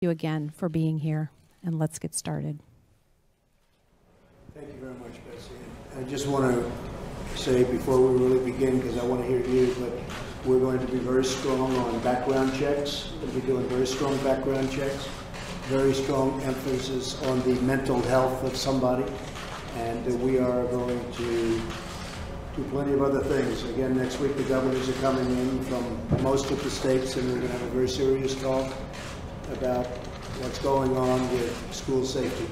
you again for being here, and let's get started. Thank you very much, Betsy. I just want to say before we really begin, because I want to hear you, but we're going to be very strong on background checks. We'll be doing very strong background checks, very strong emphasis on the mental health of somebody, and we are going to do plenty of other things. Again, next week the governors are coming in from most of the states, and we're going to have a very serious talk about what's going on with school safety.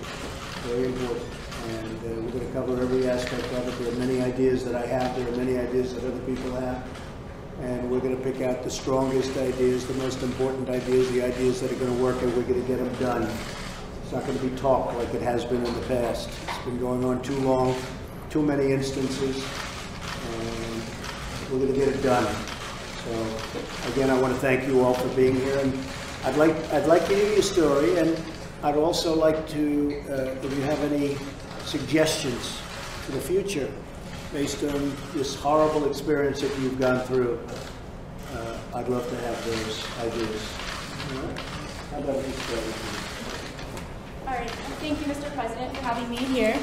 Very important. And we're going to cover every aspect of it. There are many ideas that I have. There are many ideas that other people have. And we're going to pick out the strongest ideas, the most important ideas, the ideas that are going to work, and we're going to get them done. It's not going to be talk like it has been in the past. It's been going on too long, too many instances, and we're going to get it done. So, again, I want to thank you all for being here. And I'd like to hear your story, and I'd also like to, if you have any suggestions for the future based on this horrible experience that you've gone through, I'd love to have those ideas. All right? How about you start? All right. Thank you, Mr. President, for having me here.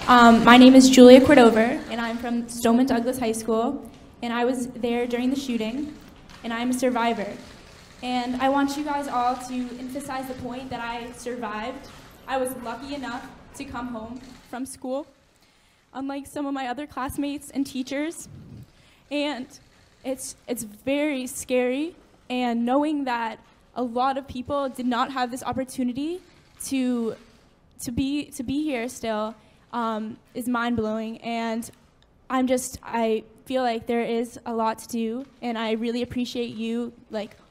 My name is Julia Cordover, and I'm from Stoneman Douglas High School, and I was there during the shooting, and I'm a survivor. And I want you guys all to emphasize the point that I survived. I was lucky enough to come home from school, unlike some of my other classmates and teachers. And it's very scary, and knowing that a lot of people did not have this opportunity to be here still is mind-blowing. And I feel like there is a lot to do, and I really appreciate you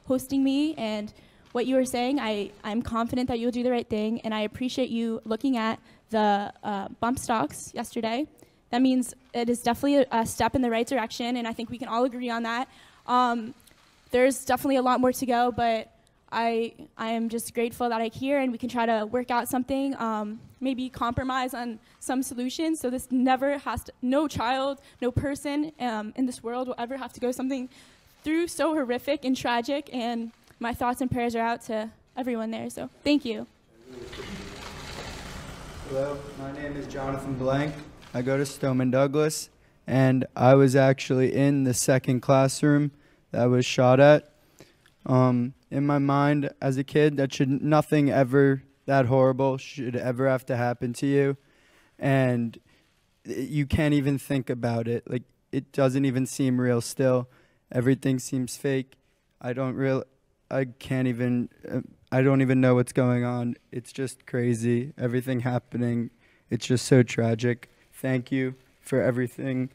hosting me and what you were saying. I'm confident that you'll do the right thing, and I appreciate you looking at the bump stocks yesterday. That means it is definitely a step in the right direction, and I think we can all agree on that. There's definitely a lot more to go, but I am just grateful that I'm here, and we can try to work out something, maybe compromise on some solutions, so this never has to, no child, no person in this world will ever have to go something through so horrific and tragic, and my thoughts and prayers are out to everyone there, so thank you. Hello, my name is Jonathan Blank. I go to Stoneman Douglas, and I was actually in the second classroom that was shot at. In my mind, as a kid, nothing ever that horrible should ever have to happen to you, and you can't even think about it. Like, it doesn't even seem real still. Everything seems fake. I don't even know what's going on. It's just crazy. Everything happening. It's just so tragic. Thank you for everything.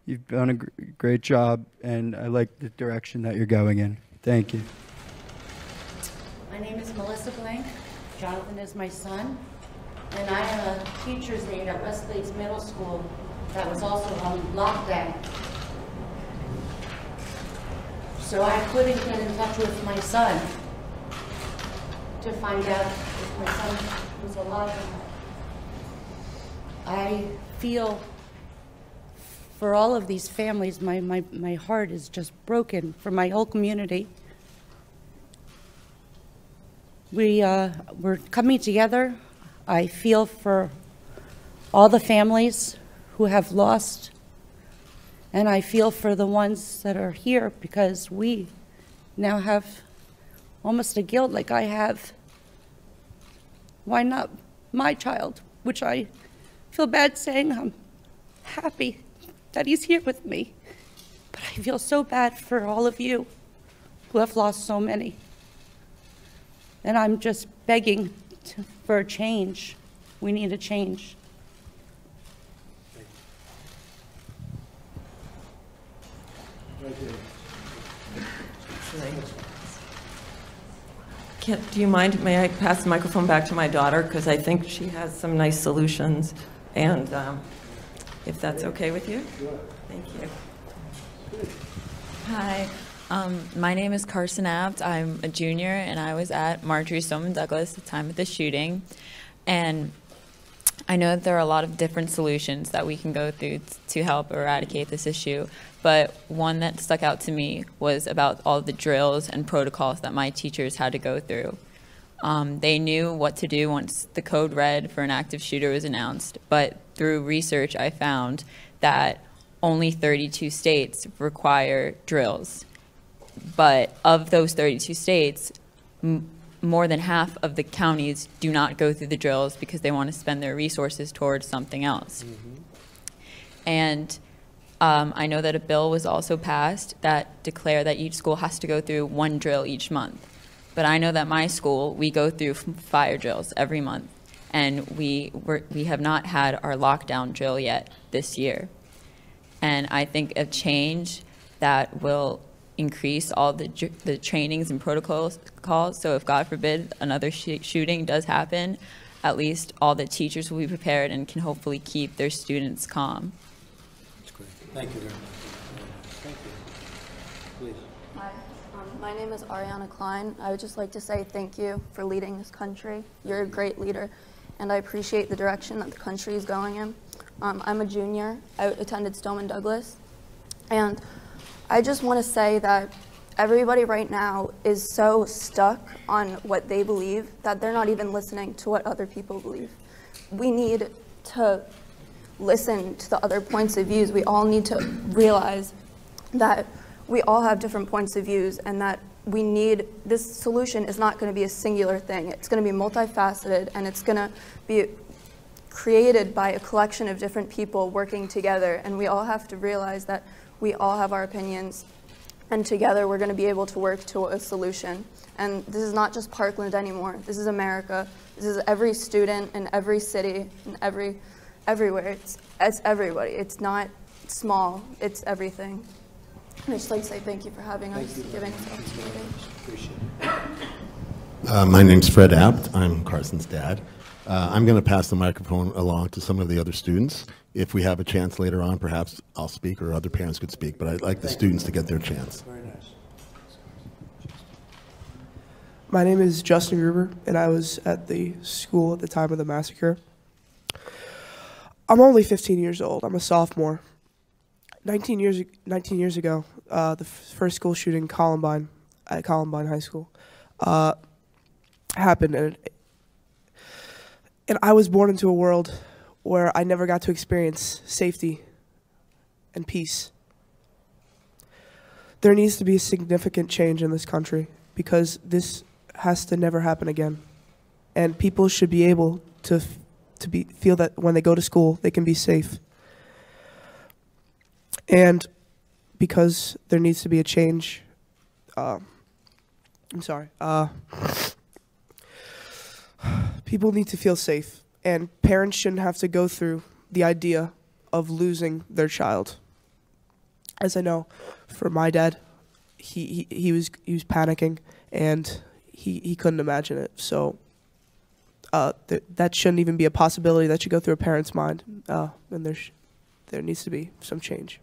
You've done a great job, and I like the direction that you're going in. Thank you. My name is Melissa Blank. Jonathan is my son. And I am a teacher's aide at Westlakes Middle School that was also on lockdown. So I couldn't get in touch with my son to find out if my son was alive. I feel for all of these families, my heart is just broken for my whole community. We're coming together. I feel for all the families who have lost, and I feel for the ones that are here because we now have almost a guilt like I have. Why not my child, which I feel bad saying. I'm happy that he's here with me, but I feel so bad for all of you who have lost so many. And I'm just begging for a change. We need a change. Do you mind, may I pass the microphone back to my daughter, because I think she has some nice solutions, and if that's okay with you? Sure. Thank you. Hi, my name is Carson Abt. I'm a junior, and I was at Marjorie Stoneman Douglas at the time of the shooting. And I know that there are a lot of different solutions that we can go through to help eradicate this issue, but one that stuck out to me was about all the drills and protocols that my teachers had to go through. They knew what to do once the code red for an active shooter was announced, but through research I found that only 32 states require drills. But of those 32 states, more than half of the counties do not go through the drills because they want to spend their resources towards something else. And I know that a bill was also passed that declared that each school has to go through one drill each month. But I know that my school, we go through fire drills every month, and we have not had our lockdown drill yet this year. And I think a change that will increase all the trainings and protocols, so if God forbid another shooting does happen, at least all the teachers will be prepared and can hopefully keep their students calm. That's great. Thank you very much. Thank you. Please. Hi, my name is Ariana Klein. I would just like to say thank you for leading this country. You're a great leader, and I appreciate the direction that the country is going in. I'm a junior. I attended Stoneman Douglas, and I just want to say that everybody right now is so stuck on what they believe that they're not even listening to what other people believe. We need to listen to the other points of views. We all need to realize that we all have different points of views, and that we need, this solution is not going to be a singular thing. It's going to be multifaceted, and it's going to be created by a collection of different people working together, and we all have to realize that we all have our opinions, and together we're going to be able to work to a solution. And this is not just Parkland anymore. This is America. This is every student in every city and everywhere. It's everybody. It's not small. It's everything. And I'd just like to say thank you for having us, giving us the opportunity. Appreciate it. My name's Fred Abt. I'm Carson's dad. I'm going to pass the microphone along to some of the other students. If we have a chance later on, perhaps I'll speak or other parents could speak, but I'd like the students to get their chance. Very nice. My name is Justin Gruber, and I was at the school at the time of the massacre. I'm only 15 years old. I'm a sophomore. 19 years ago, the first school shooting Columbine, at Columbine High School happened, and I was born into a world where I never got to experience safety and peace. There needs to be a significant change in this country, because this has to never happen again. And people should be able to feel that when they go to school, they can be safe. And because there needs to be a change, people need to feel safe. And parents shouldn't have to go through the idea of losing their child. As I know, for my dad, he was panicking, and he couldn't imagine it. So that shouldn't even be a possibility that should go through a parent's mind. And there needs to be some change.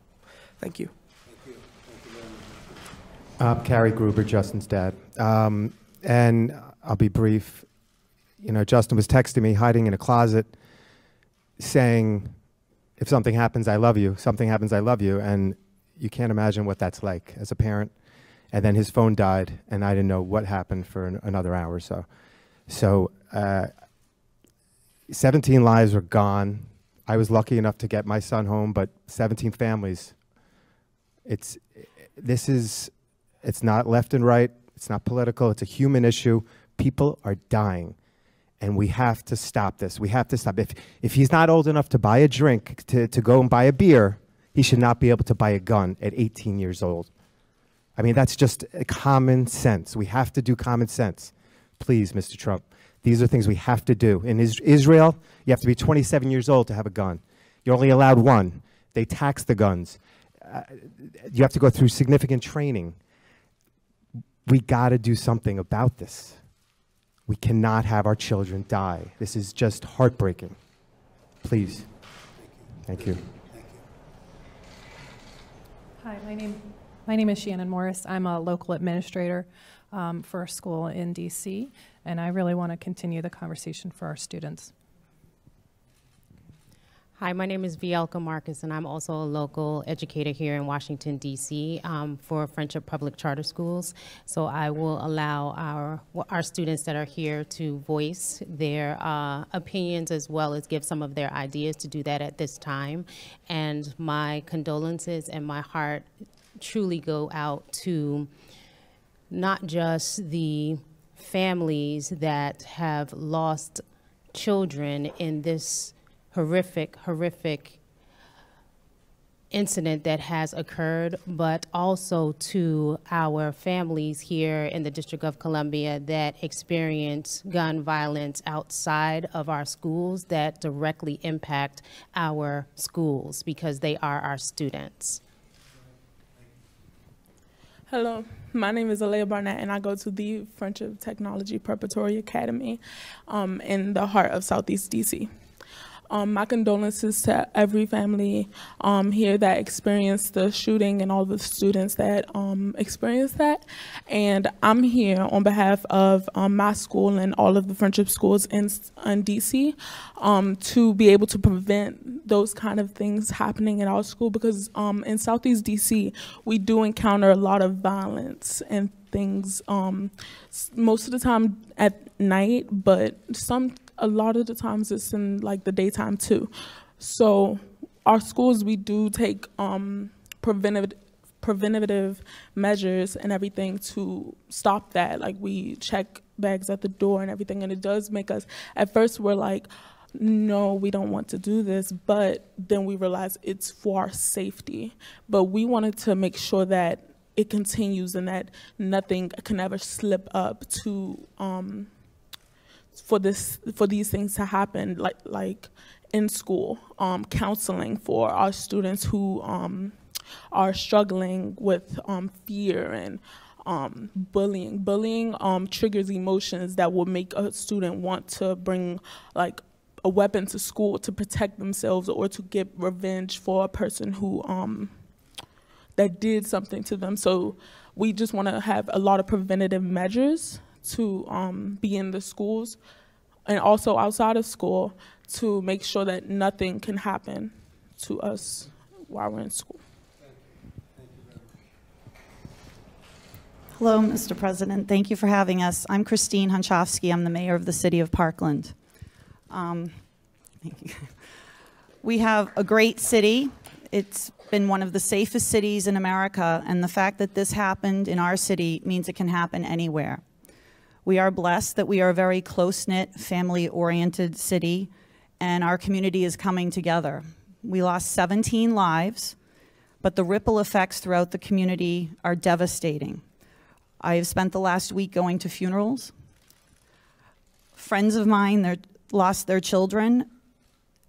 Thank you. Thank you. Thank you very much. Carrie Gruber, Justin's dad. And I'll be brief. You know, Justin was texting me, hiding in a closet, saying, if something happens, I love you. Something happens, I love you. And you can't imagine what that's like as a parent. And then his phone died, and I didn't know what happened for another hour or so. So 17 lives were gone. I was lucky enough to get my son home, but 17 families. It's not left and right. It's not political. It's a human issue. People are dying. And we have to stop this. We have to stop. If he's not old enough to buy a drink, to go and buy a beer, he should not be able to buy a gun at 18 years old. I mean, that's just common sense. We have to do common sense. Please, Mr. Trump, these are things we have to do. In Israel, you have to be 27 years old to have a gun. You're only allowed one. They tax the guns. You have to go through significant training. We got to do something about this. We cannot have our children die. This is just heartbreaking. Please. Thank you. Hi, my name is Shannon Morris. I'm a local administrator for a school in DC, and I really want to continue the conversation for our students. Hi, my name is Vielka Marcus, and I'm also a local educator here in Washington, D.C. For Friendship Public Charter Schools. So I will allow our students that are here to voice their opinions as well as give some of their ideas to do that at this time. And my condolences and my heart truly go out to not just the families that have lost children in this horrific incident that has occurred, but also to our families here in the District of Columbia that experience gun violence outside of our schools that directly impact our schools because they are our students. Hello, my name is Alea Barnett, and I go to the Friendship Technology Preparatory Academy in the heart of Southeast DC. My condolences to every family here that experienced the shooting and all the students that experienced that. And I'm here on behalf of my school and all of the friendship schools in DC to be able to prevent those kind of things happening in our school, because in Southeast DC, we do encounter a lot of violence and things most of the time at night, but a lot of the times it's in like the daytime too. So our schools, we do take preventative measures and everything to stop that. Like we check bags at the door and everything, and it does make us, at first we're like, no, we don't want to do this, but then we realize it's for our safety. But we wanted to make sure that it continues and that nothing can ever slip up to for these things to happen, like in school, counseling for our students who are struggling with fear and bullying. Bullying triggers emotions that will make a student want to bring like a weapon to school to protect themselves or to get revenge for a person who that did something to them. So we just want to have a lot of preventative measures to be in the schools and also outside of school to make sure that nothing can happen to us while we're in school. Hello, Mr. President. Thank you for having us. I'm Christine Hunchofsky. I'm the mayor of the city of Parkland. We have a great city. It's been one of the safest cities in America, and the fact that this happened in our city means it can happen anywhere. We are blessed that we are a very close-knit, family-oriented city, and our community is coming together. We lost 17 lives, but the ripple effects throughout the community are devastating. I have spent the last week going to funerals. Friends of mine lost their children.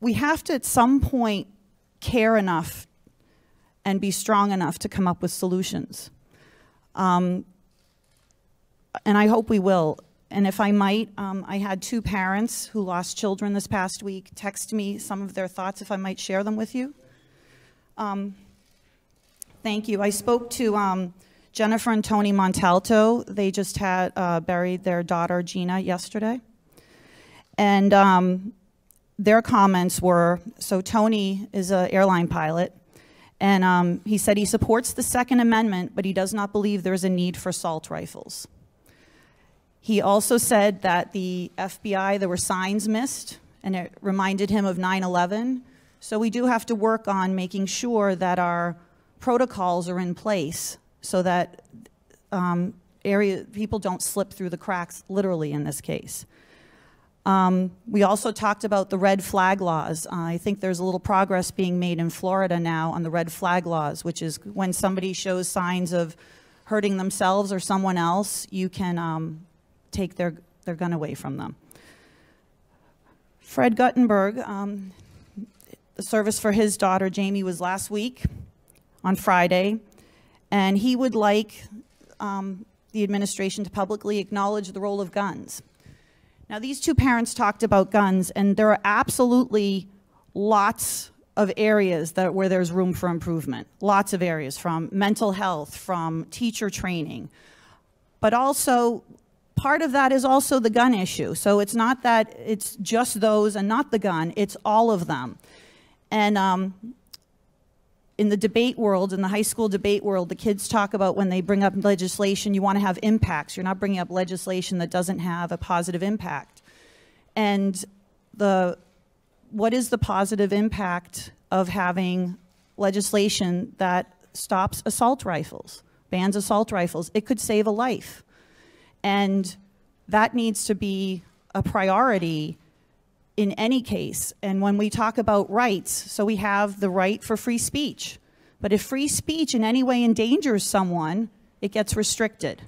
We have to, at some point, care enough and be strong enough to come up with solutions. And I hope we will. And if I might, I had 2 parents who lost children this past week text me some of their thoughts, if I might share them with you. Thank you. I spoke to Jennifer and Tony Montalto. They just had buried their daughter, Gina, yesterday. And their comments were, so Tony is an airline pilot, and he said he supports the Second Amendment, but he does not believe there's a need for assault rifles. He also said that the FBI, there were signs missed, and it reminded him of 9/11. So we do have to work on making sure that our protocols are in place so that people don't slip through the cracks, literally in this case. We also talked about the red flag laws. I think there's a little progress being made in Florida now on the red flag laws, which is when somebody shows signs of hurting themselves or someone else, you can take their gun away from them. Fred Guttenberg, the service for his daughter Jamie was last week on Friday, and he would like the administration to publicly acknowledge the role of guns. Now, these 2 parents talked about guns, and there are absolutely lots of areas where there's room for improvement. Lots of areas, from mental health, from teacher training. But also, part of that is also the gun issue. So it's not that it's just those and not the gun, it's all of them. And in the debate world, in the high school debate world, the kids talk about when they bring up legislation, you want to have impacts. You're not bringing up legislation that doesn't have a positive impact. And what is the positive impact of having legislation that stops assault rifles, bans assault rifles? It could save a life. And that needs to be a priority in any case. And when we talk about rights, so we have the right for free speech. But if free speech in any way endangers someone, it gets restricted.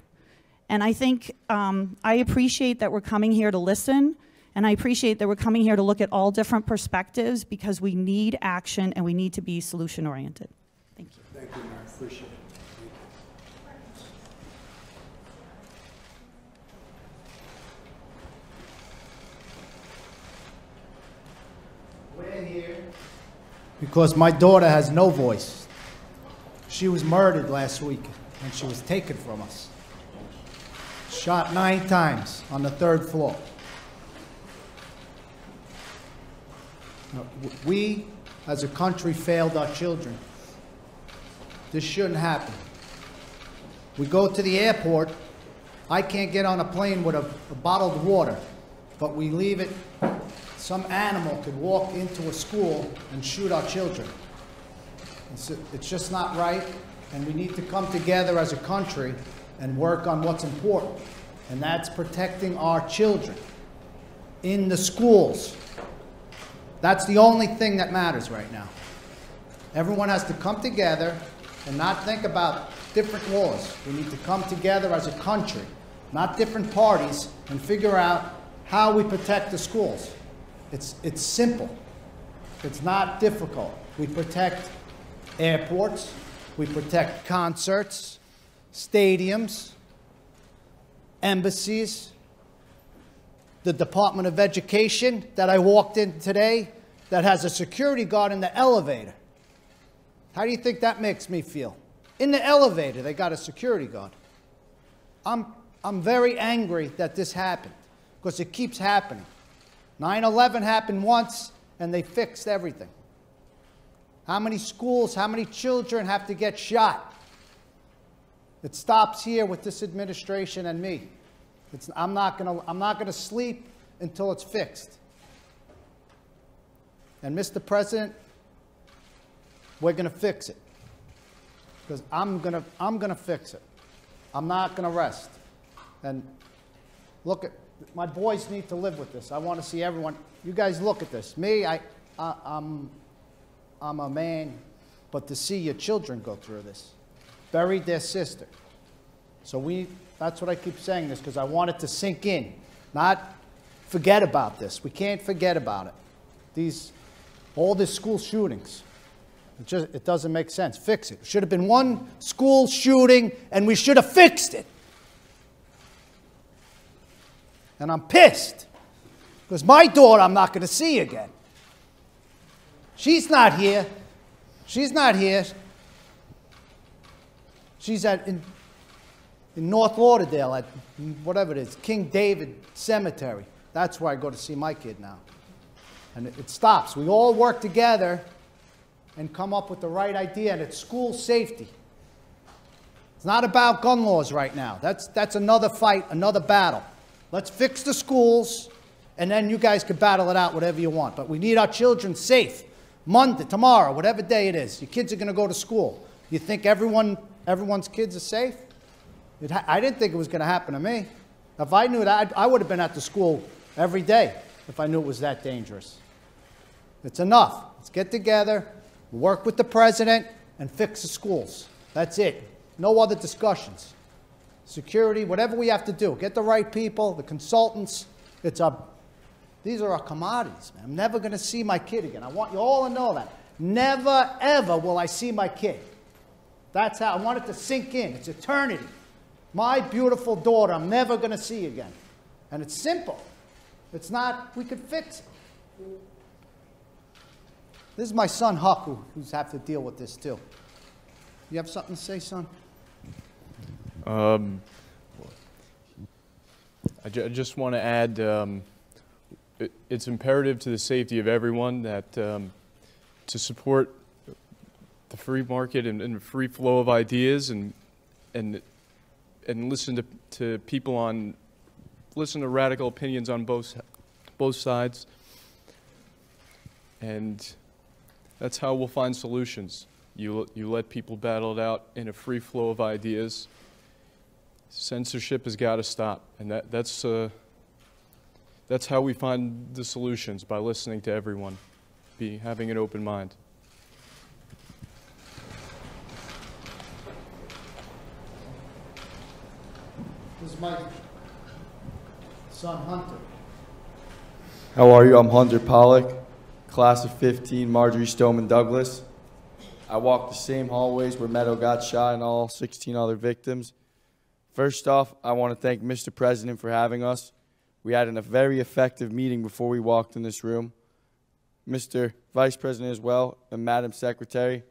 And I think I appreciate that we're coming here to listen, and I appreciate that we're coming here to look at all different perspectives, because we need action and we need to be solution-oriented. Thank you. Thank you, Mark. Appreciate it. We're here because my daughter has no voice. She was murdered last week and she was taken from us. Shot 9 times on the 3rd floor. Now, we, as a country, failed our children. This shouldn't happen. We go to the airport. I can't get on a plane with a bottled water, but we leave it. Some animal could walk into a school and shoot our children. It's just not right, and we need to come together as a country and work on what's important, and that's protecting our children in the schools. That's the only thing that matters right now. Everyone has to come together and not think about different laws. We need to come together as a country, not different parties, and figure out how we protect the schools. It's simple. It's not difficult. We protect airports. We protect concerts, stadiums, embassies, the Department of Education that I walked in today that has a security guard in the elevator. How do you think that makes me feel? In the elevator, they got a security guard. I'm very angry that this happened, because it keeps happening. 9/11 happened once, and they fixed everything. How many schools, how many children have to get shot? It stops here with this administration and me. I'm not gonna sleep until it's fixed. And Mr. President, we're gonna fix it, because I'm gonna fix it. I'm not gonna rest. And look at. My boys need to live with this. I want to see everyone. You guys look at this. Me, I'm a man, but to see your children go through this, buried their sister. So that's what I keep saying this, because I want it to sink in, not forget about this. We can't forget about it. All these school shootings, it doesn't make sense. Fix it. It should have been one school shooting, and we should have fixed it. And I'm pissed, because my daughter I'm not going to see again. She's not here. She's not here. She's in North Lauderdale at whatever it is, King David Cemetery. That's where I go to see my kid now. And it stops. We all work together and come up with the right idea, and it's school safety. It's not about gun laws right now. That's another fight, another battle. Let's fix the schools, and then you guys can battle it out whatever you want. But we need our children safe. Monday, tomorrow, whatever day it is, your kids are going to go to school. You think everyone's kids are safe? I didn't think it was going to happen to me. If I knew that, I would have been at the school every day if I knew it was that dangerous. It's enough. Let's get together, work with the president, and fix the schools. That's it. No other discussions. Security, whatever we have to do. Get the right people, the consultants. These are our commodities, man. I'm never going to see my kid again. I want you all to know that. Never, ever will I see my kid. That's how I want it to sink in. It's eternity. My beautiful daughter, I'm never going to see again. And it's simple. It's not, we could fix it. This is my son, Huck, who's have to deal with this too. You have something to say, son? I just want to add, it's imperative to the safety of everyone that to support the free market and the free flow of ideas, and listen to people listen to radical opinions on both sides, and that's how we'll find solutions. You let people battle it out in a free flow of ideas. Censorship has got to stop, and that's how we find the solutions, by listening to everyone, having an open mind. This is my son, Hunter. How are you? I'm Hunter Pollock, class of 15, Marjorie Stoneman Douglas. I walked the same hallways where Meadow got shot and all 16 other victims. First off, I want to thank Mr. President for having us. We had a very effective meeting before we walked in this room. Mr. Vice President as well, and Madam Secretary.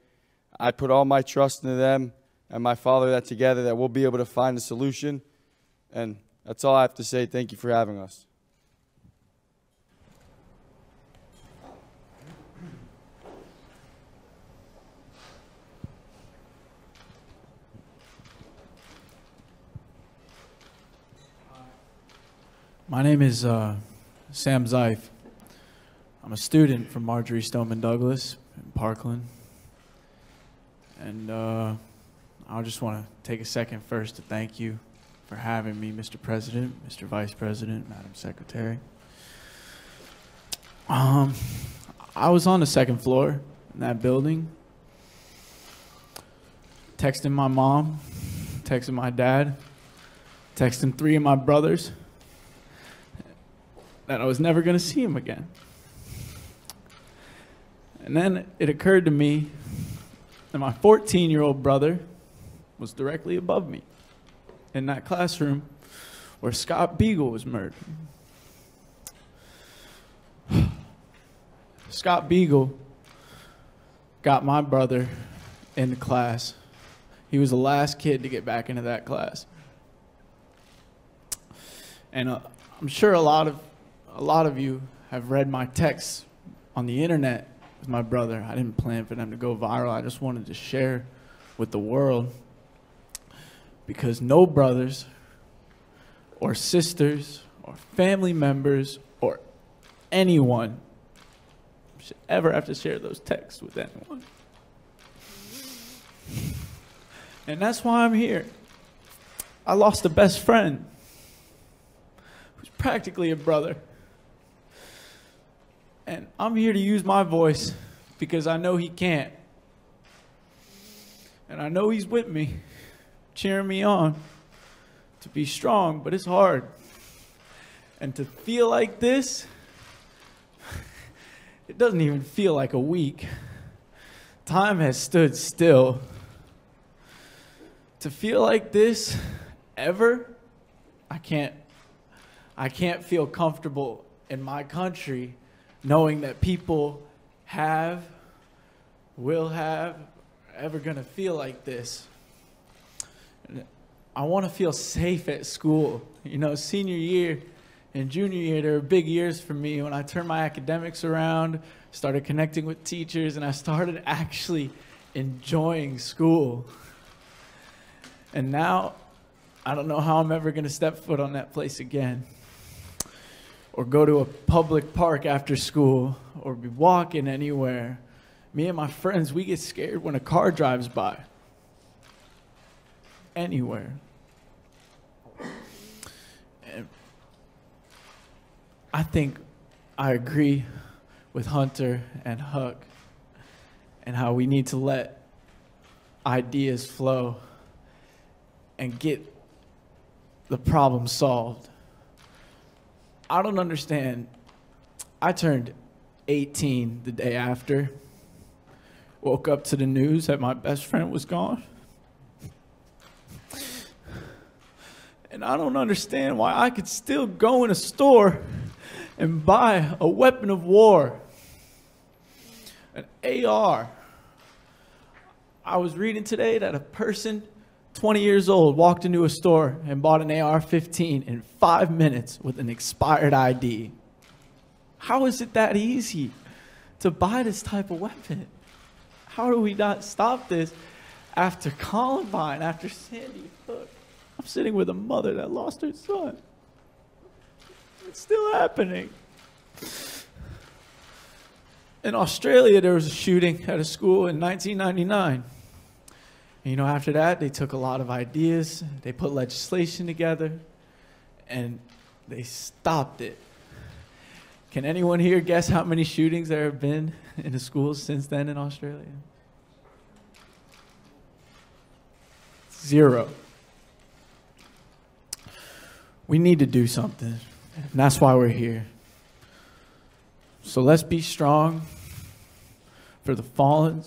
I put all my trust into them and my father that together that we'll be able to find a solution. And that's all I have to say. Thank you for having us. My name is Sam Zeif. I'm a student from Marjorie Stoneman Douglas in Parkland. And I just want to take a second first to thank you for having me, Mr. President, Mr. Vice President, Madam Secretary. I was on the second floor in that building, texting my mom, texting my dad, texting 3 of my brothers, that I was never going to see him again. And then it occurred to me that my 14-year-old brother was directly above me in that classroom where Scott Beagle was murdered. Scott Beagle got my brother in the class. He was the last kid to get back into that class. And I'm sure a lot of you have read my texts on the internet with my brother. I didn't plan for them to go viral. I just wanted to share with the world, because no brothers or sisters or family members or anyone should ever have to share those texts with anyone. And that's why I'm here. I lost a best friend who's practically a brother. And I'm here to use my voice because I know he can't. And I know he's with me, cheering me on to be strong, but it's hard. And to feel like this, it doesn't even feel like a week. Time has stood still. To feel like this ever, I can't feel comfortable in my country knowing that people will have, ever gonna feel like this. And I wanna feel safe at school. You know, senior year and junior year, they were big years for me when I turned my academics around, started connecting with teachers, and I started actually enjoying school. And now, I don't know how I'm ever gonna step foot on that place again, or go to a public park after school, or be walking anywhere. Me and my friends, we get scared when a car drives by. Anywhere. And I think I agree with Hunter and Huck and how we need to let ideas flow and get the problem solved. I don't understand. I turned 18 the day after. Woke up to the news that my best friend was gone. And I don't understand why I could still go in a store and buy a weapon of war, an AR. I was reading today that a person 20 years old walked into a store and bought an AR-15 in 5 minutes with an expired ID. How is it that easy to buy this type of weapon? How do we not stop this after Columbine, after Sandy Hook? I'm sitting with a mother that lost her son. It's still happening. In Australia, there was a shooting at a school in 1999. And, after that, they took a lot of ideas, they put legislation together, and they stopped it. Can anyone here guess how many shootings there have been in the schools since then in Australia? 0. We need to do something, and that's why we're here. So let's be strong for the fallen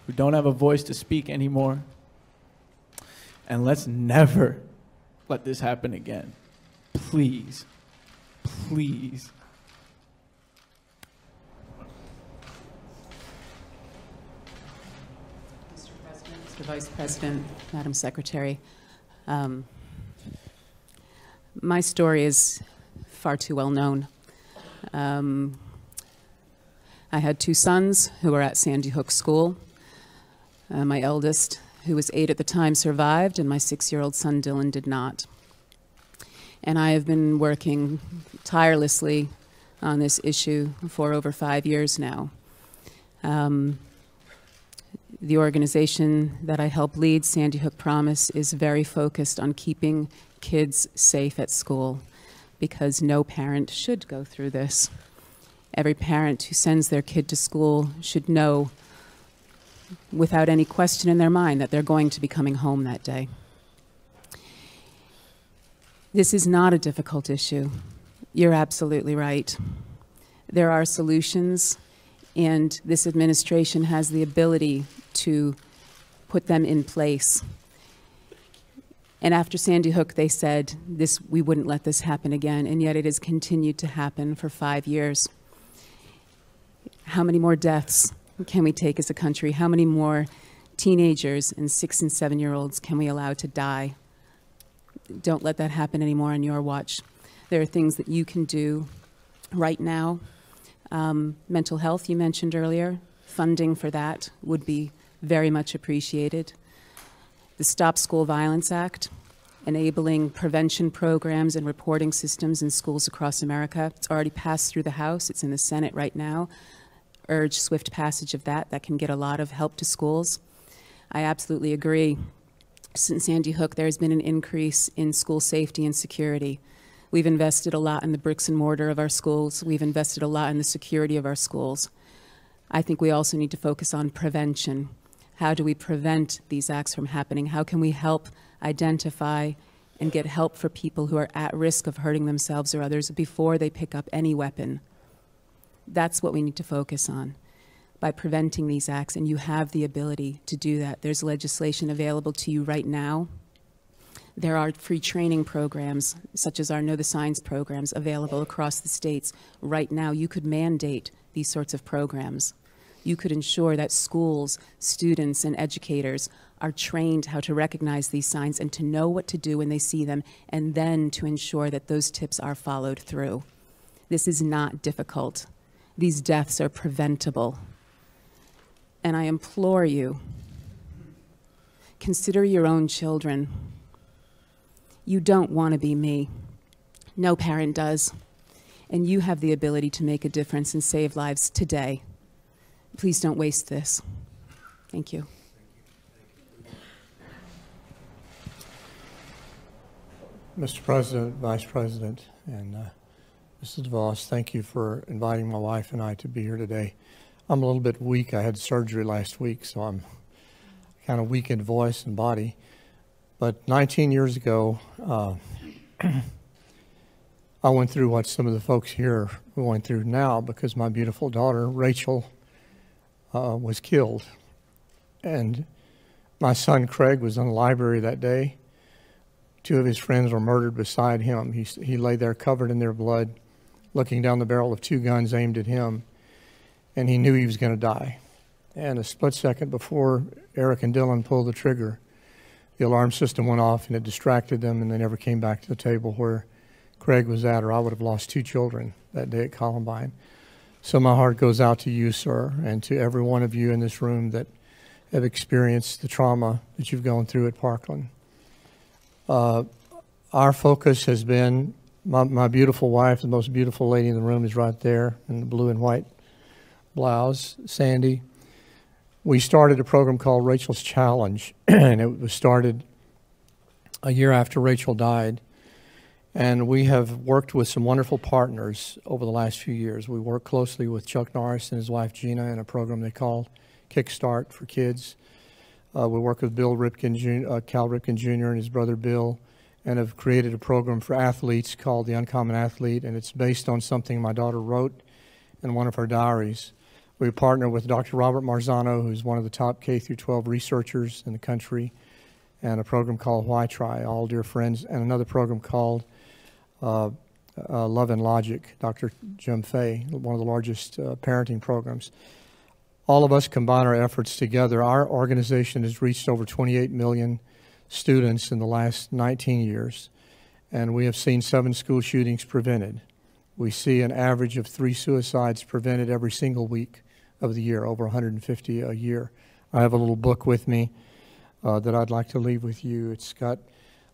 who don't have a voice to speak anymore. And let's never let this happen again. Please, please. Mr. President, Mr. Vice President, Madam Secretary, my story is far too well known. I had 2 sons who were at Sandy Hook School. My eldest, who was 8 at the time, survived, and my 6-year-old son, Dylan, did not. And I have been working tirelessly on this issue for over 5 years now. The organization that I help lead, Sandy Hook Promise, is very focused on keeping kids safe at school, because no parent should go through this. Every parent who sends their kid to school should know without any question in their mind that they're going to be coming home that day. This is not a difficult issue. You're absolutely right. There are solutions, and this administration has the ability to put them in place. And after Sandy Hook, they said we wouldn't let this happen again, and yet it has continued to happen for 5 years. How many more deaths can we take as a country? How many more teenagers and 6- and 7-year-olds can we allow to die? Don't let that happen anymore on your watch. There are things that you can do right now. Mental health, you mentioned earlier. Funding for that would be very much appreciated. The Stop School Violence Act, enabling prevention programs and reporting systems in schools across America. It's already passed through the House. It's in the Senate right now. Urge swift passage of that. That can get a lot of help to schools. I absolutely agree. Since Sandy Hook, there has been an increase in school safety and security. We've invested a lot in the bricks and mortar of our schools. We've invested a lot in the security of our schools. I think we also need to focus on prevention. How do we prevent these acts from happening? How can we help identify and get help for people who are at risk of hurting themselves or others before they pick up any weapon? That's what we need to focus on, by preventing these acts, and you have the ability to do that. There's legislation available to you right now. There are free training programs, such as our Know the Signs programs, available across the states. Right now, you could mandate these sorts of programs. You could ensure that schools, students, and educators are trained how to recognize these signs and to know what to do when they see them, and then to ensure that those tips are followed through. This is not difficult. These deaths are preventable. And I implore you, consider your own children. You don't want to be me. No parent does. And you have the ability to make a difference and save lives today. Please don't waste this. Thank you. Mr. President, Vice President, and Mrs. DeVos, thank you for inviting my wife and I to be here today. I'm a little bit weak. I had surgery last week, so I'm kind of weak in voice and body. But 19 years ago, I went through what some of the folks here are going through now, because my beautiful daughter, Rachel, was killed. And my son, Craig, was in the library that day. 2 of his friends were murdered beside him. He lay there covered in their blood, looking down the barrel of 2 guns aimed at him, and he knew he was going to die. And a split second before Eric and Dylan pulled the trigger, the alarm system went off, and it distracted them, and they never came back to the table where Craig was at, or I would have lost 2 children that day at Columbine. So my heart goes out to you, sir, and to every one of you in this room that have experienced the trauma that you've gone through at Parkland. Our focus has been, my beautiful wife, the most beautiful lady in the room is right there in the blue and white blouse, Sandy. We started a program called Rachel's Challenge, and it was started a year after Rachel died. And we have worked with some wonderful partners over the last few years. We work closely with Chuck Norris and his wife Gina in a program they call Kickstart for Kids. We work with Cal Ripken Jr. and his brother Bill, and have created a program for athletes called The Uncommon Athlete, and it's based on something my daughter wrote in one of her diaries. We partner with Dr. Robert Marzano, who's one of the top K-12 researchers in the country, and a program called Why Try, All Dear Friends, and another program called Love and Logic, Dr. Jim Fay, one of the largest parenting programs. All of us combine our efforts together. Our organization has reached over 28 million students in the last 19 years, and we have seen 7 school shootings prevented. We see an average of 3 suicides prevented every single week of the year, over 150 a year. I have a little book with me that I'd like to leave with you. It's got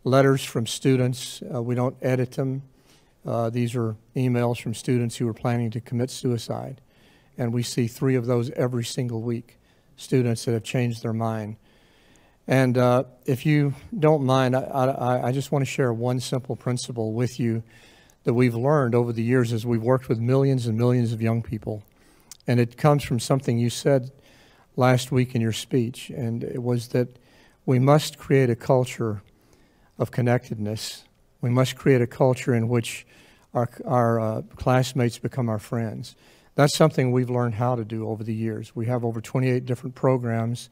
letters from students. We don't edit them. These are emails from students who are planning to commit suicide. And we see 3 of those every single week, students that have changed their mind. And if you don't mind, I just want to share one simple principle with you that we've learned over the years as we've worked with millions and millions of young people. And it comes from something you said last week in your speech, and it was that we must create a culture of connectedness. We must create a culture in which our classmates become our friends. That's something we've learned how to do over the years. We have over 28 different programs,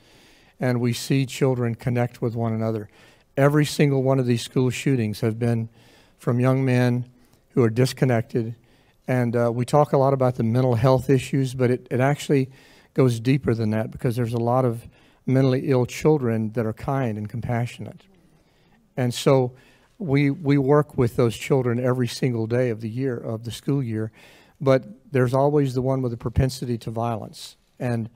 and we see children connect with one another. Every single one of these school shootings have been from young men who are disconnected, and we talk a lot about the mental health issues, but it actually goes deeper than that, because there's a lot of mentally ill children that are kind and compassionate. And so we work with those children every single day of the year, of the school year, but there's always the one with a propensity to violence. And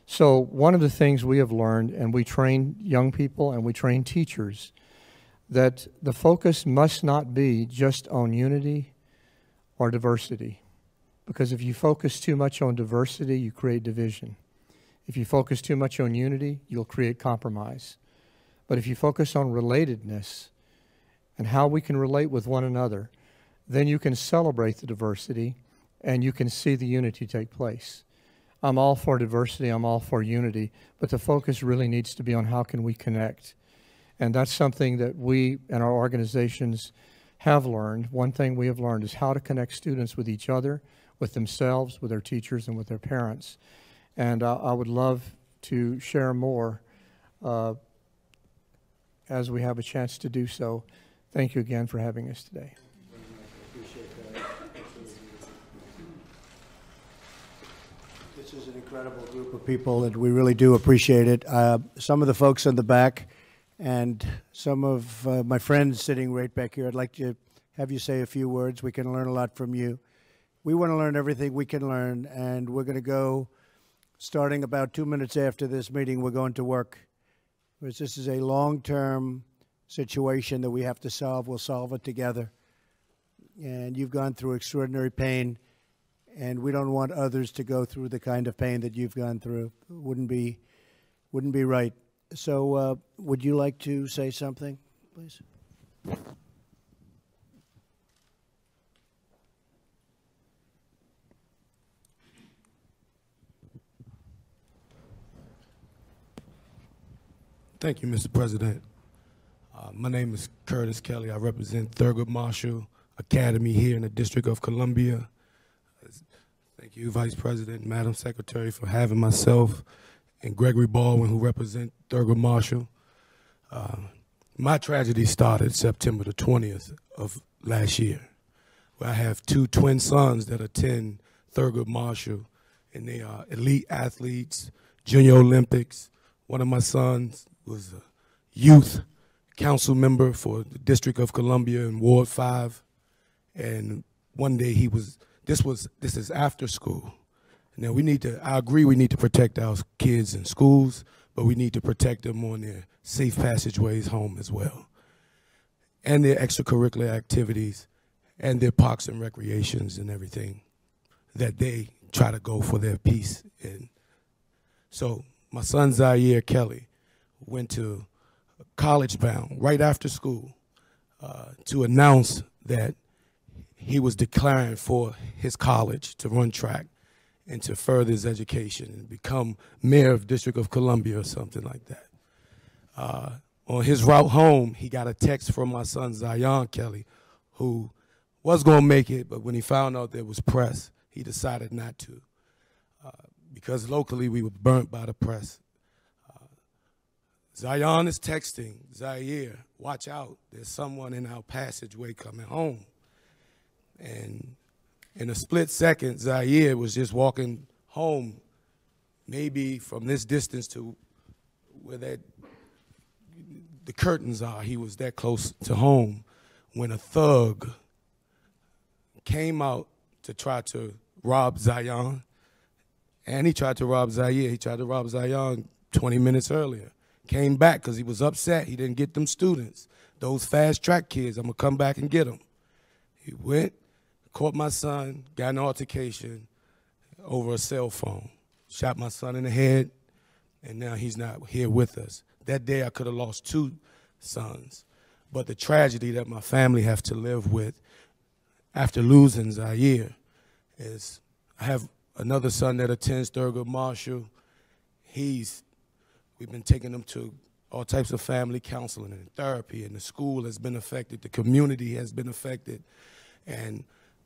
so one of the things we have learned, and we train young people and we train teachers, that the focus must not be just on unity or diversity. Because if you focus too much on diversity, you create division. If you focus too much on unity, you'll create compromise. But if you focus on relatedness and how we can relate with one another, then you can celebrate the diversity and you can see the unity take place. I'm all for diversity, I'm all for unity, but the focus really needs to be on how can we connect. And that's something that we and our organizations have learned. One thing we have learned is how to connect students with each other, with themselves, with their teachers, and with their parents. And I would love to share more as we have a chance to do so. Thank you again for having us today. This is an incredible group of people, and we really do appreciate it. Some of the folks in the back and some of my friends sitting right back here, I'd like to have you say a few words. We can learn a lot from you. We want to learn everything we can learn, and we're going to go, starting about 2 minutes after this meeting, we're going to work. Because this is a long-term situation that we have to solve. We'll solve it together. And you've gone through extraordinary pain, and we don't want others to go through the kind of pain that you've gone through. It wouldn't be right. So would you like to say something, please? Thank you, Mr. President. My name is Curtis Kelly. I represent Thurgood Marshall Academy here in the District of Columbia. Thank you, Vice President, Madam Secretary, for having myself and Gregory Baldwin, who represent Thurgood Marshall. My tragedy started September the 20th of last year, where I have 2 twin sons that attend Thurgood Marshall, and they are elite athletes, Junior Olympics. One of my sons was a youth council member for the District of Columbia in Ward 5, and one day this is after school, Now I agree we need to protect our kids in schools, but we need to protect them on their safe passageways home as well, and their extracurricular activities, and their parks and recreations and everything that they try to go for their peace in. So my son Zaire Kelly went to College Bound right after school to announce that he was declaring for his college to run track and to further his education and become mayor of District of Columbia or something like that. On his route home, he got a text from my son Zion Kelly, who was going to make it, but when he found out there was press, he decided not to. Because locally we were burnt by the press. Zion is texting Zaire, watch out, there's someone in our passageway coming home. And in a split second, Zaire was just walking home, maybe from this distance to where the curtains are. He was that close to home when a thug came out to try to rob Zion. And he tried to rob Zaire. He tried to rob Zion 20 minutes earlier. Came back because he was upset. He didn't get them students. Those fast track kids, I'm going to come back and get them. He went, caught my son, got an altercation over a cell phone. Shot my son in the head, and now he's not here with us. That day I could have lost 2 sons. But the tragedy that my family have to live with after losing Zaire is I have another son that attends Thurgood Marshall. We've been taking him to all types of family counseling and therapy, and the school has been affected, the community has been affected, and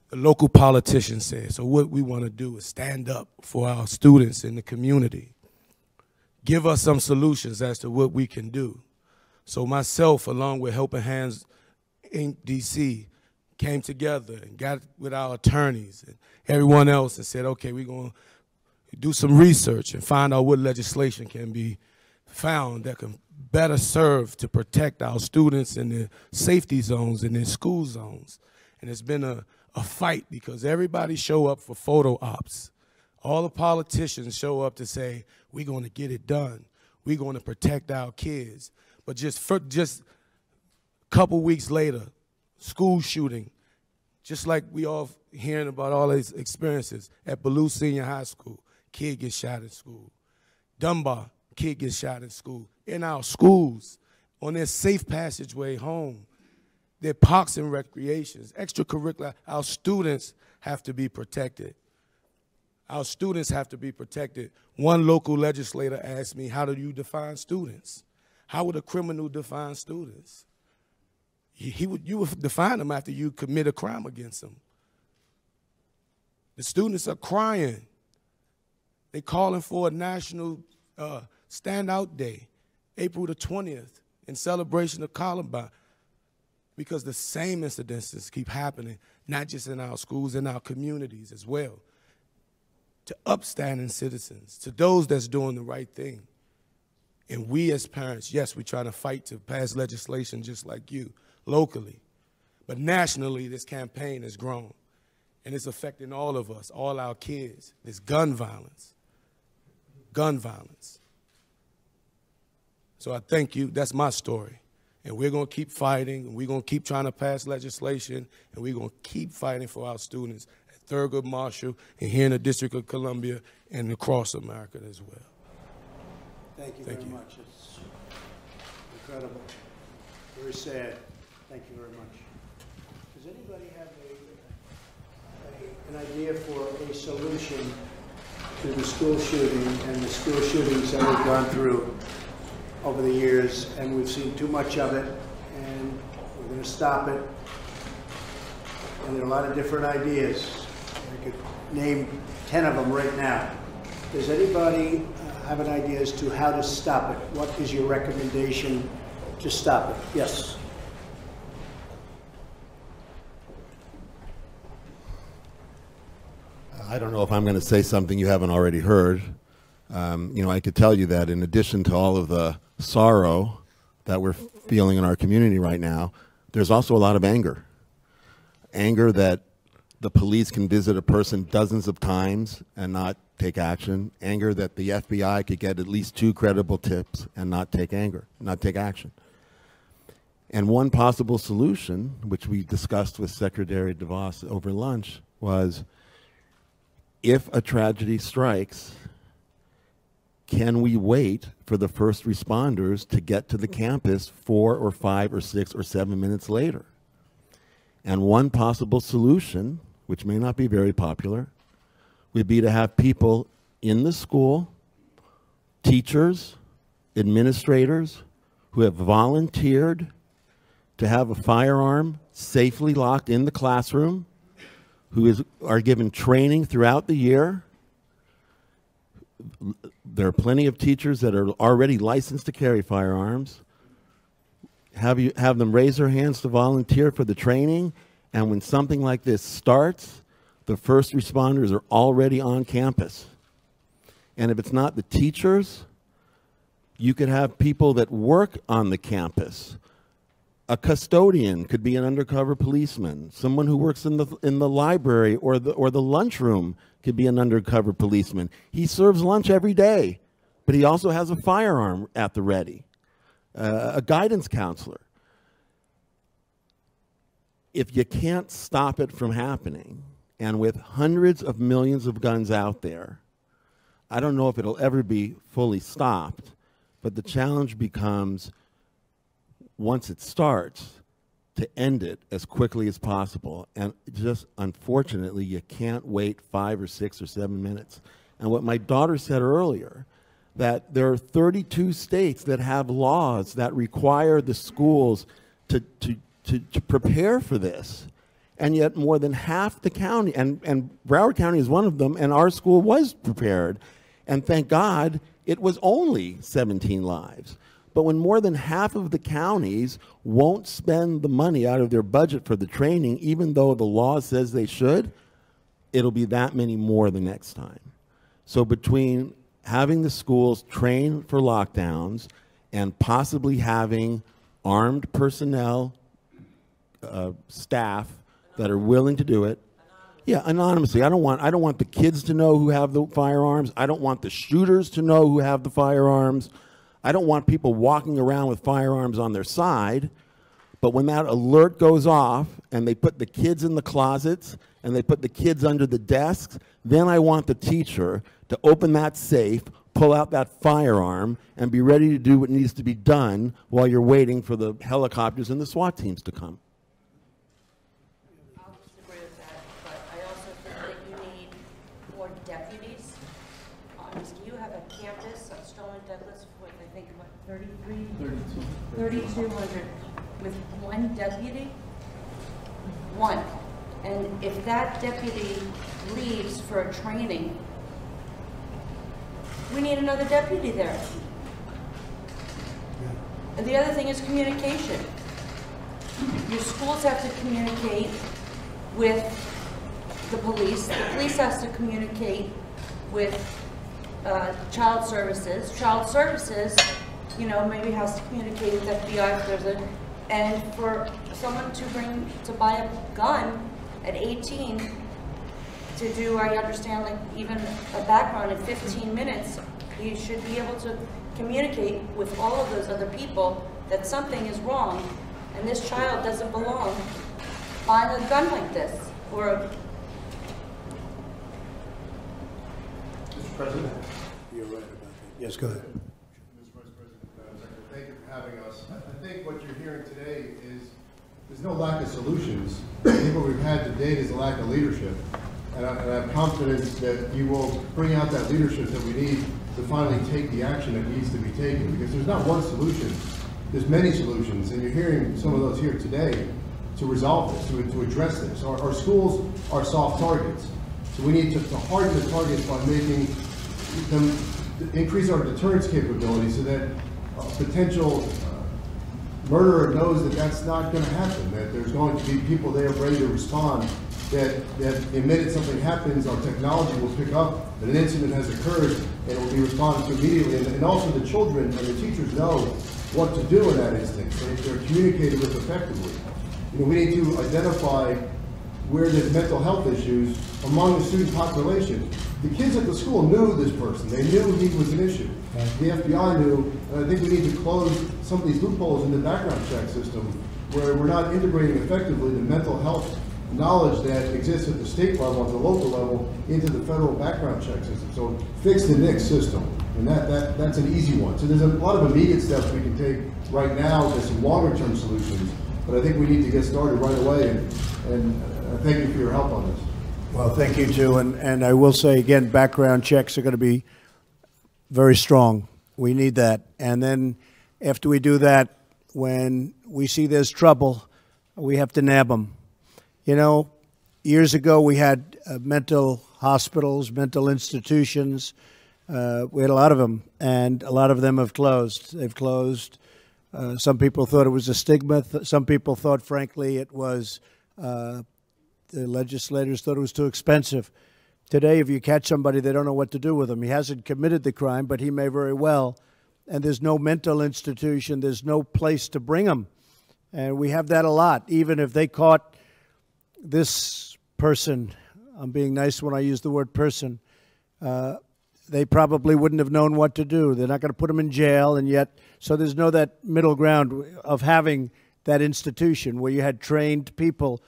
the local politicians said, so what we want to do is stand up for our students in the community. Give us some solutions as to what we can do. So myself, along with Helping Hands Inc. DC, came together and got with our attorneys and everyone else and said, okay, we're going to do some research and find out what legislation can be found that can better serve to protect our students in their safety zones, in their school zones. And it's been a fight because everybody show up for photo ops. All the politicians show up to say, we're going to get it done. We're going to protect our kids. But just a couple weeks later, school shooting, just like we all hearing about all these experiences at Ballou Senior High School, kid gets shot in school. Dunbar, kid gets shot in school. In our schools, on their safe passageway home, their parks and recreations, extracurricular, our students have to be protected. Our students have to be protected. One local legislator asked me, how do you define students? How would a criminal define students? You would define them after you commit a crime against them. The students are crying. They're calling for a national standout day, April the 20th, in celebration of Columbine, because the same incidences keep happening, not just in our schools, in our communities as well. To upstanding citizens, to those that's doing the right thing. And we as parents, yes, we're trying to fight to pass legislation just like you, locally. But nationally, this campaign has grown. And it's affecting all of us, all our kids. There's gun violence. Gun violence. So I thank you. That's my story. And we're going to keep fighting, and we're going to keep trying to pass legislation, and we're going to keep fighting for our students at Thurgood Marshall and here in the District of Columbia and across America as well. Thank you very much. It's incredible. Very sad. Thank you very much. Does anybody have an idea for a solution to the school shooting and the school shootings that we've gone through over the years, and we've seen too much of it, and we're going to stop it? And there are a lot of different ideas. I could name 10 of them right now. Does anybody have an idea as to how to stop it? What is your recommendation to stop it? Yes. I don't know if I'm going to say something you haven't already heard. I could tell you that in addition to all of the sorrow that we're feeling in our community right now, there's also a lot of anger. Anger that the police can visit a person dozens of times and not take action, anger that the FBI could get at least 2 credible tips and not take action. And one possible solution, which we discussed with Secretary DeVos over lunch, was if a tragedy strikes, can we wait for the first responders to get to the campus 4 or 5 or 6 or 7 minutes later? And one possible solution, which may not be very popular, would be to have people in the school, teachers, administrators, who have volunteered to have a firearm safely locked in the classroom, who are given training throughout the year. There are plenty of teachers that are already licensed to carry firearms. Have them raise their hands to volunteer for the training, and when something like this starts, the first responders are already on campus. And if it's not the teachers, you could have people that work on the campus. A custodian could be an undercover policeman. Someone who works in the library or the lunchroom could be an undercover policeman. He serves lunch every day, but he also has a firearm at the ready. A guidance counselor. If you can't stop it from happening, and with hundreds of millions of guns out there, I don't know if it'll ever be fully stopped, but the challenge becomes, once it starts, to end it as quickly as possible. And just, unfortunately, you can't wait 5 or 6 or 7 minutes. And what my daughter said earlier, that there are 32 states that have laws that require the schools to prepare for this. And yet more than half the county, and Broward County is one of them, and our school was prepared. And thank God it was only 17 lives. But when more than half of the counties won't spend the money out of their budget for the training, even though the law says they should, it'll be that many more the next time. So between having the schools train for lockdowns and possibly having armed personnel, staff that are willing to do it, yeah, anonymously. I don't want the kids to know who have the firearms. I don't want the shooters to know who have the firearms. I don't want people walking around with firearms on their side. But when that alert goes off and they put the kids in the closets and they put the kids under the desks, then I want the teacher to open that safe, pull out that firearm, and be ready to do what needs to be done while you're waiting for the helicopters and the SWAT teams to come. I'll disagree with that, but I also think that you need more deputies. You have a campus of Stoneman Douglas with, I think, what, 3,200 with one deputy? One. And if that deputy leaves for a training, we need another deputy there. And the other thing is communication. Your schools have to communicate with the police has to communicate with child services. Child services, you know, maybe has to communicate with FBI if there's a, and for someone to buy a gun at 18 to do, I understand, like even a background in 15 minutes, you should be able to communicate with all of those other people that something is wrong and this child doesn't belong buying a gun like this. Or a, Mr. President, you're right about that. Yes, go ahead. Mr. Vice President, thank you for having us. I think what you're hearing today is there's no lack of solutions. I think what we've had to date is a lack of leadership. And I have confidence that you will bring out that leadership that we need to finally take the action that needs to be taken. Because there's not one solution. There's many solutions. And you're hearing some of those here today to resolve this, to address this. Our schools are soft targets. So we need to harden the targets by making them, increase our deterrence capability so that potential murderer knows that that's not going to happen, that there's going to be people there ready to respond, that the minute something happens, our technology will pick up that an incident has occurred and it will be responded to immediately. And also the children and the teachers know what to do in that instance. They're communicated with effectively. You know, we need to identify where there's mental health issues among the student population. The kids at the school knew this person. They knew he was an issue. The FBI knew, and I think we need to close some of these loopholes in the background check system where we're not integrating effectively the mental health knowledge that exists at the state level, at the local level, into the federal background check system. So fix the NICS system, and that's an easy one. So there's a lot of immediate steps we can take right now to some longer term solutions, but I think we need to get started right away, and thank you for your help on this. Well, thank you too, and I will say again, background checks are going to be very strong. We need that. And then after we do that, when we see there's trouble, we have to nab them. You know, years ago we had mental hospitals, mental institutions. We had a lot of them, and a lot of them have closed. They've closed. Some people thought it was a stigma. Some people thought, frankly, it was, the legislators thought it was too expensive. Today, if you catch somebody, they don't know what to do with him. He hasn't committed the crime, but he may very well. And there's no mental institution. There's no place to bring him. And we have that a lot. Even if they caught this person, I'm being nice when I use the word person, they probably wouldn't have known what to do. They're not going to put him in jail, and yet, so there's no that middle ground of having that institution where you had trained people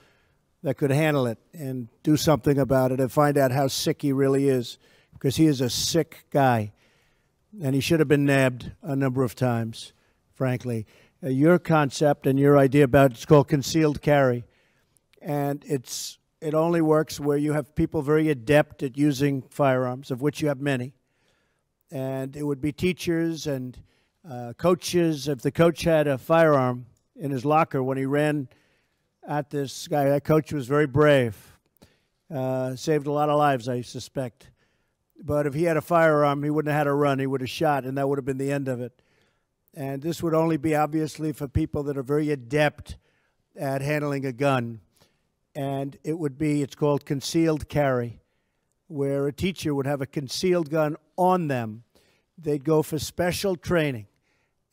that could handle it and do something about it and find out how sick he really is, because he is a sick guy, and he should have been nabbed a number of times, frankly. Your concept and your idea about it's called concealed carry, and it only works where you have people very adept at using firearms, of which you have many, and it would be teachers and coaches. If the coach had a firearm in his locker when he ran at this guy, that coach was very brave, saved a lot of lives, I suspect. But if he had a firearm, he wouldn't have had a run. He would have shot, and that would have been the end of it. And this would only be, obviously, for people that are very adept at handling a gun. And it would be, it's called concealed carry, where a teacher would have a concealed gun on them. They'd go for special training,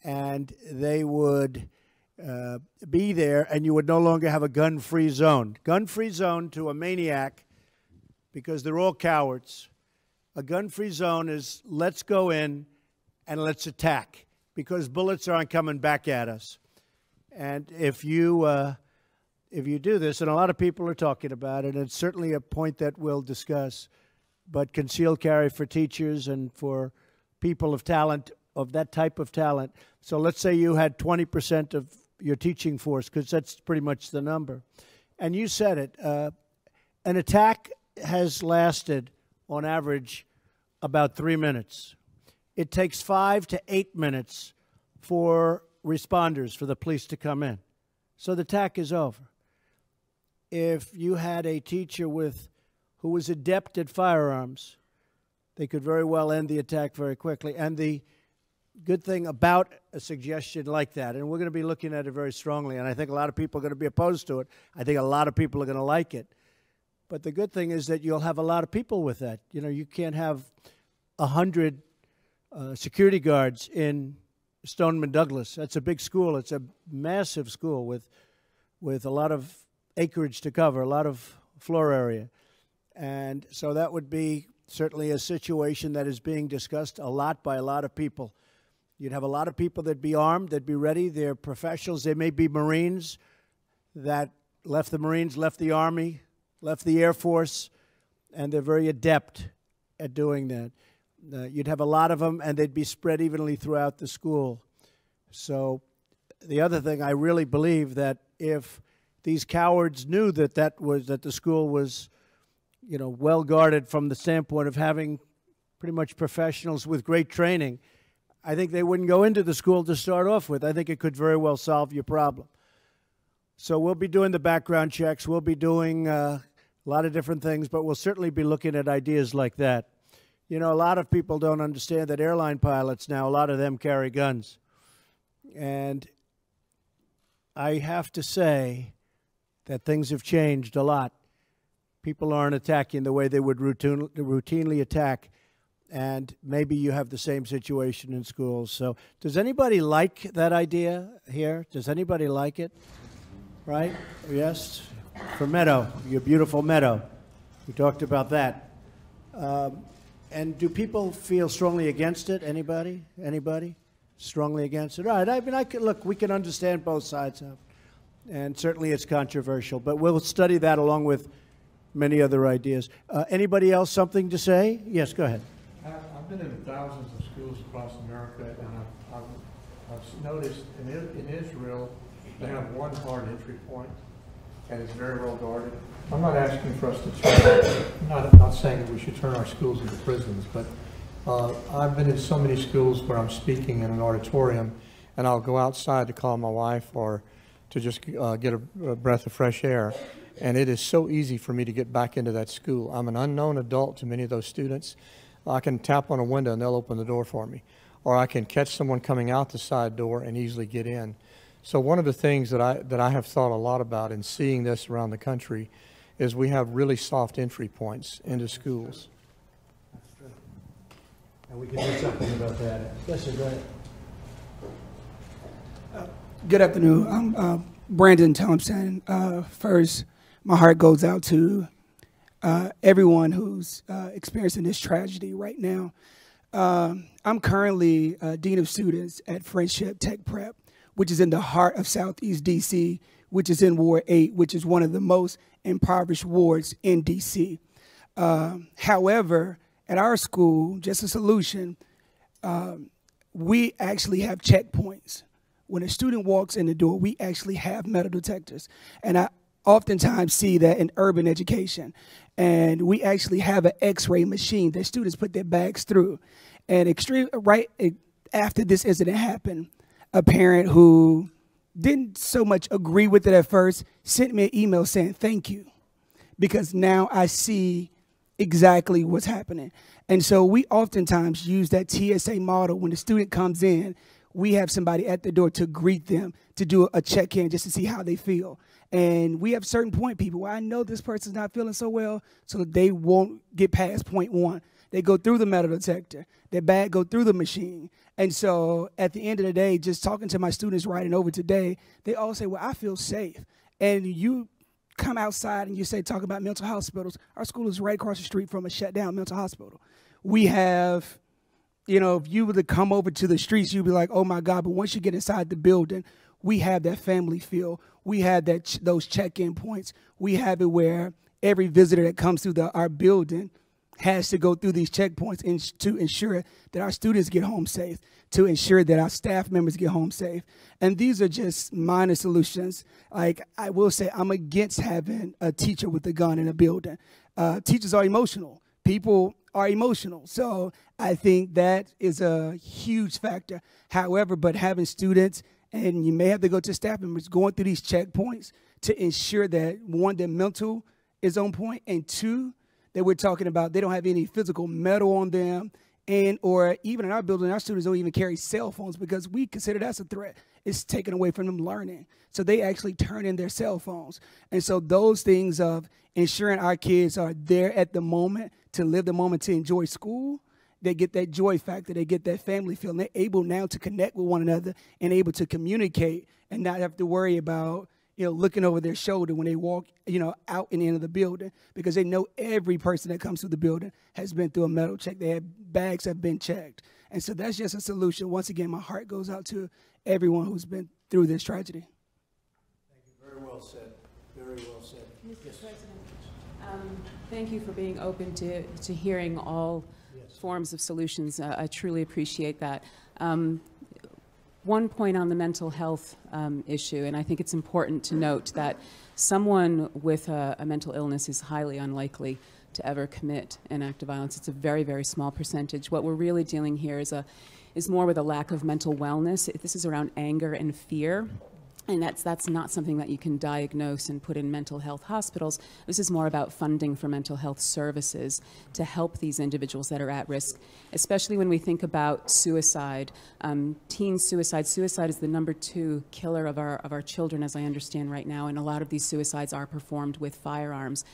and they would be there, and you would no longer have a gun-free zone. Gun-free zone to a maniac, because they're all cowards. A gun-free zone is let's go in and let's attack, because bullets aren't coming back at us. And if you do this, and a lot of people are talking about it, and it's certainly a point that we'll discuss, but concealed carry for teachers and for people of talent, of that type of talent. So let's say you had 20% of your teaching force, because that's pretty much the number. And you said it, an attack has lasted, on average, about 3 minutes. It takes 5 to 8 minutes for responders, for the police to come in. So the attack is over. If you had a teacher who was adept at firearms, they could very well end the attack very quickly. And the good thing about a suggestion like that, and we're going to be looking at it very strongly, and I think a lot of people are going to be opposed to it. I think a lot of people are going to like it. But the good thing is that you'll have a lot of people with that. You know, you can't have 100 security guards in Stoneman Douglas. That's a big school. It's a massive school with a lot of acreage to cover, a lot of floor area. And so that would be certainly a situation that is being discussed a lot by a lot of people. You'd have a lot of people that'd be armed, that'd be ready. They're professionals. They may be Marines that left the Marines, left the Army, left the Air Force, and they're very adept at doing that. You'd have a lot of them, and they'd be spread evenly throughout the school. So the other thing, I really believe that if these cowards knew that the school was, you know, well guarded from the standpoint of having pretty much professionals with great training, I think they wouldn't go into the school to start off with. I think it could very well solve your problem. So we'll be doing the background checks. We'll be doing a lot of different things, but we'll certainly be looking at ideas like that. You know, a lot of people don't understand that airline pilots now, a lot of them carry guns. And I have to say that things have changed a lot. People aren't attacking the way they would routinely attack. And maybe you have the same situation in schools. So does anybody like that idea here? Does anybody like it? Right? Yes? for Meadow, your beautiful Meadow. We talked about that. And do people feel strongly against it? Anybody? Anybody? Strongly against it? All right. I mean, look, we can understand both sides of it. And certainly it's controversial, but we'll study that along with many other ideas. Anybody else something to say? Yes, go ahead. I've been in thousands of schools across America, and I've noticed in Israel, they have one hard entry point, and it's very well guarded. I'm not asking for us to turn, I'm not saying that we should turn our schools into prisons, but I've been in so many schools where I'm speaking in an auditorium, and I'll go outside to call my wife or to just get a breath of fresh air. And it is so easy for me to get back into that school. I'm an unknown adult to many of those students. I can tap on a window and they'll open the door for me. Or I can catch someone coming out the side door and easily get in. So one of the things that I have thought a lot about in seeing this around the country is we have really soft entry points into schools. That's true. And we can do something about that. Yes, sir, go ahead. Good afternoon. I'm Brandon Thompson. First, my heart goes out to everyone who's experiencing this tragedy right now. I'm currently Dean of Students at Friendship Tech Prep, which is in the heart of Southeast DC, which is in Ward 8, which is one of the most impoverished wards in DC. However, at our school, just a solution, we actually have checkpoints. When a student walks in the door, we actually have metal detectors. And I oftentimes see that in urban education. And we actually have an X-ray machine that students put their bags through. And right after this incident happened, a parent who didn't so much agree with it at first sent me an email saying, thank you, because now I see exactly what's happening. And so we oftentimes use that TSA model. When the student comes in, we have somebody at the door to greet them, to do a check-in just to see how they feel. And we have certain point people where I know this person's not feeling so well, so they won't get past point one. They go through the metal detector. Their bag go through the machine. And so at the end of the day, just talking to my students riding over today, they all say, well, I feel safe. And you come outside and you say, talk about mental hospitals. Our school is right across the street from a shut down mental hospital. We have, you know, if you were to come over to the streets, you'd be like, oh my God, but once you get inside the building, we have that family feel. We have that those check-in points. We have it where every visitor that comes through our building has to go through these checkpoints to ensure that our students get home safe, to ensure that our staff members get home safe. And these are just minor solutions. Like I will say, I'm against having a teacher with a gun in a building. Teachers are emotional. People are emotional. So I think that is a huge factor. However, but having students, and you may have to go to staff members going through these checkpoints to ensure that, one, their mental is on point, and two, that we're talking about they don't have any physical metal on them, and or even in our building, our students don't even carry cell phones because we consider that's a threat. It's taken away from them learning. So they actually turn in their cell phones. And so those things of ensuring our kids are there at the moment, to live the moment, to enjoy school, they get that joy factor, they get that family feeling. They're able now to connect with one another and able to communicate and not have to worry about, you know, looking over their shoulder when they walk, you know, out and into the building, because they know every person that comes through the building has been through a metal check. Their bags have been checked. And so that's just a solution. Once again, my heart goes out to everyone who's been through this tragedy. Thank you. Very well said. Very well said. Mr. President, thank you for being open to hearing all forms of solutions. I truly appreciate that. One point on the mental health issue, and I think it's important to note that someone with a mental illness is highly unlikely to ever commit an act of violence. It's a very, very small percentage. What we're really dealing here is more with a lack of mental wellness. This is around anger and fear. And that's not something that you can diagnose and put in mental health hospitals. This is more about funding for mental health services to help these individuals that are at risk, especially when we think about suicide. Teen suicide. Suicide is the #2 killer of our children, as I understand right now, and a lot of these suicides are performed with firearms,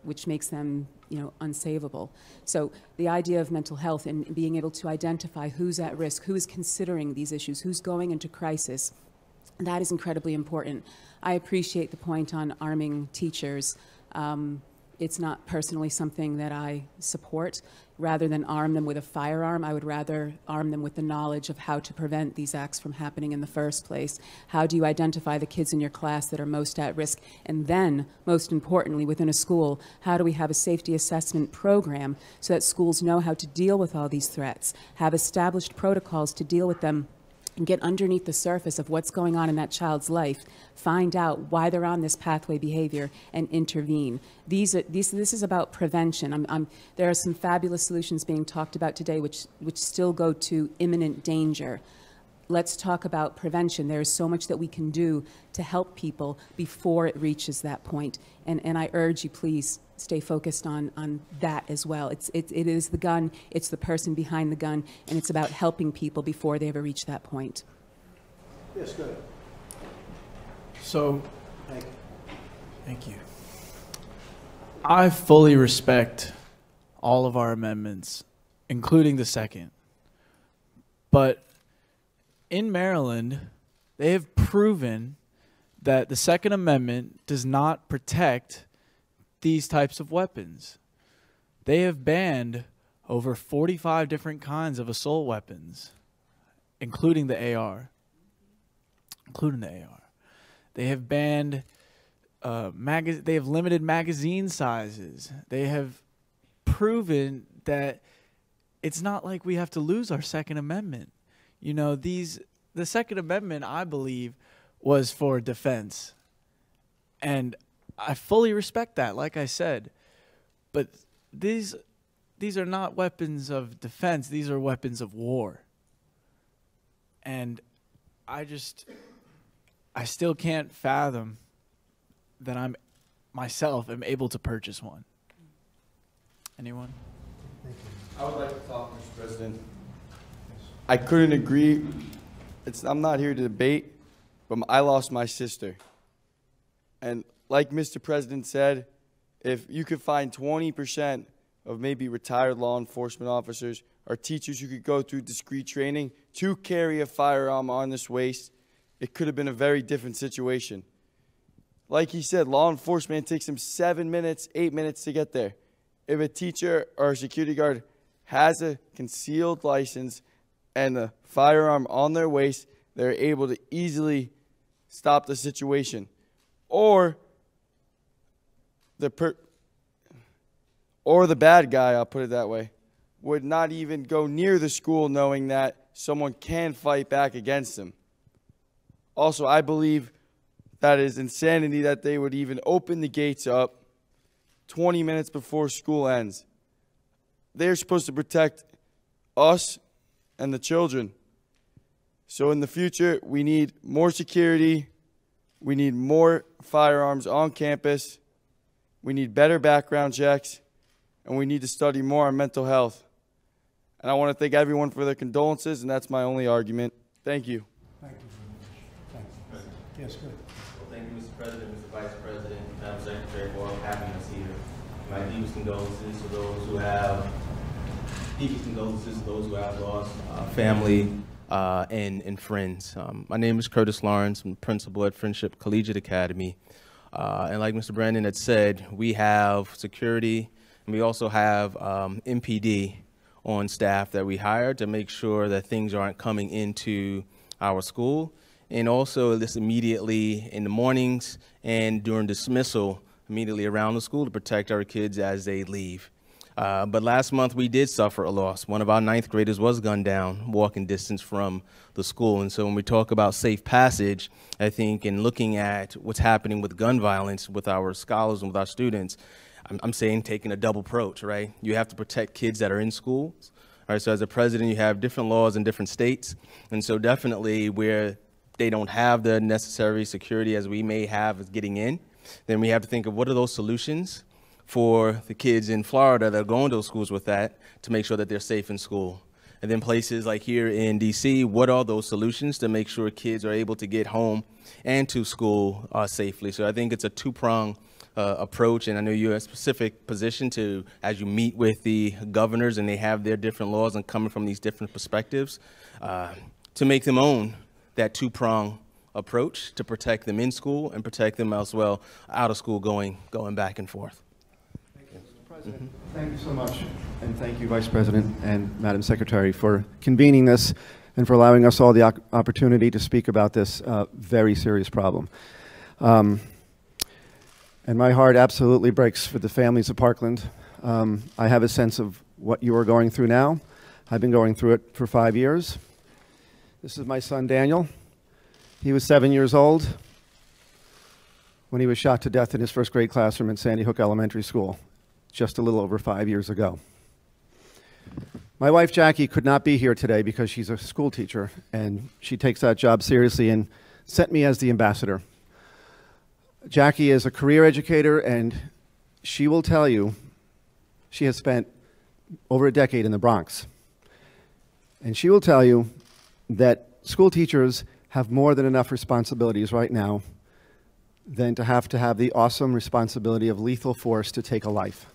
which makes them, you know, unsavable. So the idea of mental health and being able to identify who's at risk, who's considering these issues, who's going into crisis, That is incredibly important. I appreciate the point on arming teachers. It's not personally something that I support. Rather than arm them with a firearm, I would rather arm them with the knowledge of how to prevent these acts from happening in the first place. How do you identify the kids in your class that are most at risk? And then, most importantly, within a school, how do we have a safety assessment program so that schools know how to deal with all these threats, have established protocols to deal with them, and get underneath the surface of what's going on in that child's life, find out why they're on this pathway behavior, and intervene. This is about prevention. There are some fabulous solutions being talked about today which still go to imminent danger. Let's talk about prevention. There is so much that we can do to help people before it reaches that point. And I urge you, please, stay focused on that as well. It is the gun, it's the person behind the gun, and it's about helping people before they ever reach that point. Yes, go ahead. So, Thank you. thank you. I fully respect all of our amendments, including the second. But in Maryland, they have proven that the Second Amendment does not protect these types of weapons. They have banned over 45 different kinds of assault weapons, including the AR. They have banned they have limited magazine sizes. They have proven that it's not like we have to lose our Second Amendment. You know, the Second Amendment, I believe, was for defense. And I fully respect that, like I said. But these are not weapons of defense. These are weapons of war. And I still can't fathom that I myself am able to purchase one. Anyone? I would like to talk, Mr. President. I couldn't agree. I'm not here to debate, but I lost my sister. And like Mr. President said, if you could find 20% of maybe retired law enforcement officers or teachers who could go through discrete training to carry a firearm on this waist, it could have been a very different situation. Like he said, law enforcement takes them 7 minutes, 8 minutes to get there. If a teacher or a security guard has a concealed license and a firearm on their waist, they're able to easily stop the situation. Or the bad guy, I'll put it that way, would not even go near the school knowing that someone can fight back against them. Also, I believe that is insanity that they would even open the gates up 20 minutes before school ends. They're supposed to protect us and the children. So in the future, we need more security. We need more firearms on campus. We need better background checks. And we need to study more on mental health. And I want to thank everyone for their condolences, and that's my only argument. Thank you. Thank you very much. Thank you. Yes, good. Well, thank you, Mr. President, Mr. Vice President, Madam Secretary, for having us here. My deepest condolences to those who have lost family and friends. My name is Curtis Lawrence. I'm principal at Friendship Collegiate Academy. And like Mr. Brandon had said, we have security, and we also have MPD on staff that we hired to make sure that things aren't coming into our school. And also this immediately in the mornings and during dismissal, immediately around the school to protect our kids as they leave. But last month we did suffer a loss. One of our 9th graders was gunned down, walking distance from the school. And so when we talk about safe passage, I think in looking at what's happening with gun violence with our scholars and with our students, I'm saying taking a double approach, right? You have to protect kids that are in schools. All right, so as a president, you have different laws in different states. And so definitely where they don't have the necessary security as we may have as getting in, then we have to think of what are those solutions for the kids in Florida that are going to those schools with that to make sure that they're safe in school. And then places like here in DC, what are those solutions to make sure kids are able to get home and to school safely? So I think it's a two-pronged approach, and I know you're in a specific position to, as you meet with the governors and they have their different laws and coming from these different perspectives, to make them own that two-pronged approach to protect them in school and protect them as well out of school going back and forth. President, thank you so much, and thank you, Vice President and Madam Secretary, for convening this and for allowing us all the opportunity to speak about this very serious problem. And my heart absolutely breaks for the families of Parkland. I have a sense of what you are going through now. I've been going through it for 5 years. This is my son, Daniel. He was 7 years old when he was shot to death in his first grade classroom at Sandy Hook Elementary School, just a little over 5 years ago. My wife, Jackie, could not be here today because she's a school teacher, and she takes that job seriously and sent me as the ambassador. Jackie is a career educator, and she will tell you she has spent over a decade in the Bronx. And she will tell you that school teachers have more than enough responsibilities right now than to have the awesome responsibility of lethal force to take a life.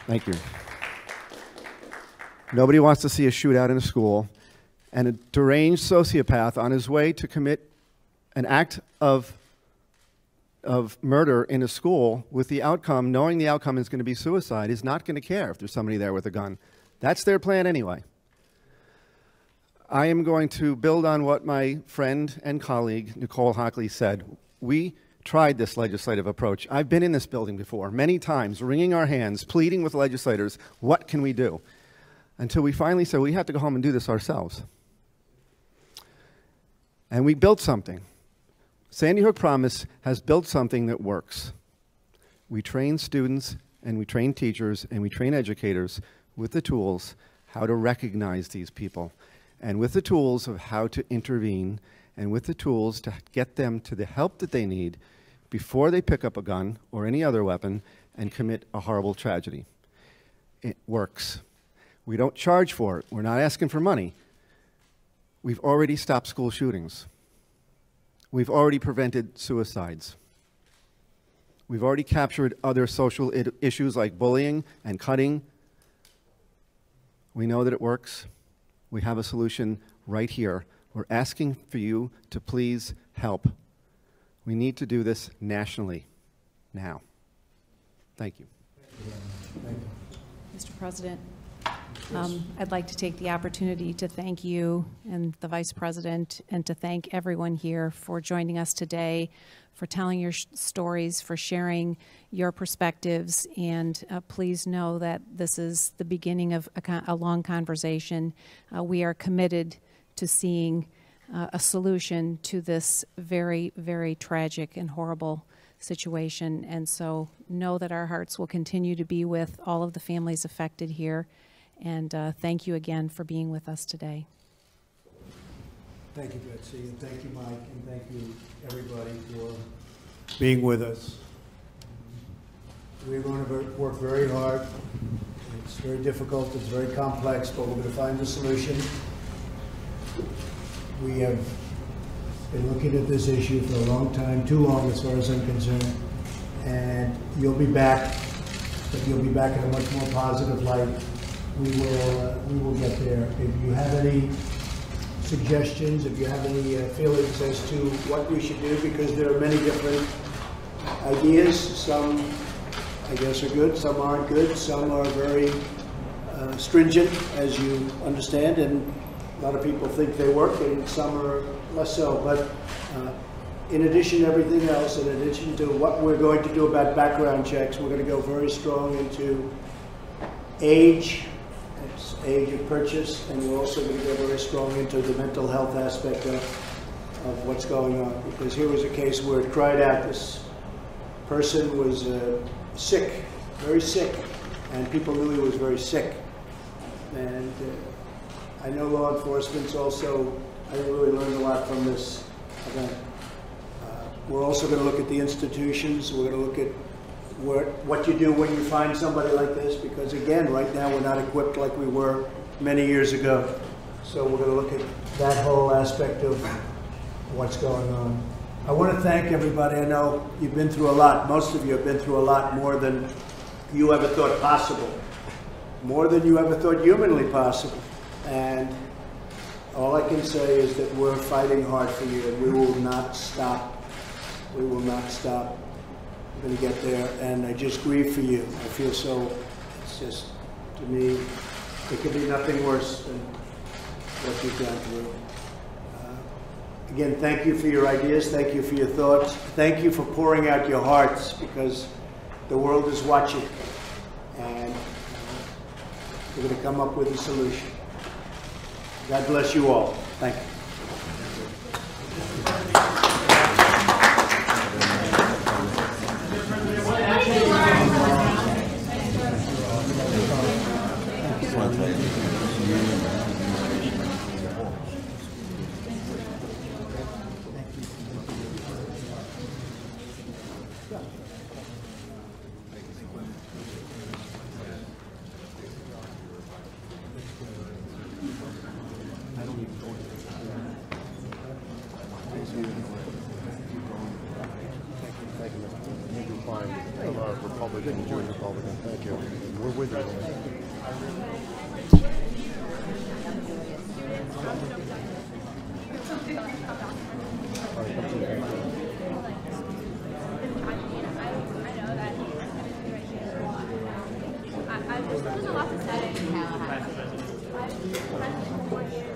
Thank you. Nobody wants to see a shootout in a school, and a deranged sociopath on his way to commit an act of murder in a school with the outcome, knowing the outcome is going to be suicide, is not going to care if there's somebody there with a gun. That's their plan anyway. I am going to build on what my friend and colleague, Nicole Hockley, said. We tried this legislative approach. I've been in this building before, many times, wringing our hands, pleading with legislators, what can we do? Until we finally said, we have to go home and do this ourselves. And we built something. Sandy Hook Promise has built something that works. We train students, and we train teachers, and we train educators with the tools how to recognize these people, and with the tools of how to intervene, and with the tools to get them to the help that they need before they pick up a gun or any other weapon and commit a horrible tragedy. It works. We don't charge for it. We're not asking for money. We've already stopped school shootings. We've already prevented suicides. We've already captured other social issues like bullying and cutting. We know that it works. We have a solution right here. We're asking for you to please help. We need to do this nationally, now. Thank you. Mr. President, I'd like to take the opportunity to thank you and the Vice President, and to thank everyone here for joining us today, for telling your stories, for sharing your perspectives, and please know that this is the beginning of a long conversation. We are committed to seeing a solution to this very, very tragic and horrible situation, and so know that our hearts will continue to be with all of the families affected here. And thank you again for being with us today. Thank you, Betsy, and thank you, Mike, and thank you, everybody, for being with us. We're going to work very hard. It's very difficult, it's very complex, but we're going to find a solution. We have been looking at this issue for a long time, too long as far as I'm concerned, and you'll be back, but you'll be back in a much more positive light. We will get there. If you have any suggestions, if you have any feelings as to what we should do, because there are many different ideas. Some, I guess, are good, some aren't good, some are very stringent, as you understand, and a lot of people think they work, and some are less so. But in addition to everything else, in addition to what we're going to do about background checks, we're going to go very strong into age of purchase, and we're also going to go very strong into the mental health aspect of what's going on. Because here was a case where it cried out. This person was sick, very sick, and people knew he was very sick. And I know law enforcement's also, I really learned a lot from this event. We're also going to look at the institutions. We're going to look at what you do when you find somebody like this, because again, right now we're not equipped like we were many years ago. So we're going to look at that whole aspect of what's going on. I want to thank everybody. I know you've been through a lot. Most of you have been through a lot more than you ever thought possible, more than you ever thought humanly possible. And All I can say is that we're fighting hard for you, and we will not stop. We will not stop. We're going to get there, and I just grieve for you. I feel so, it's just, to me, there could be nothing worse than what you've gone through. Again, thank you for your ideas. Thank you for your thoughts. Thank you for pouring out your hearts, because the world is watching, and we're going to come up with a solution. God bless you all. Thank you. Republican, Jewish Republican. Thank you. We're with you. There's a lot to say.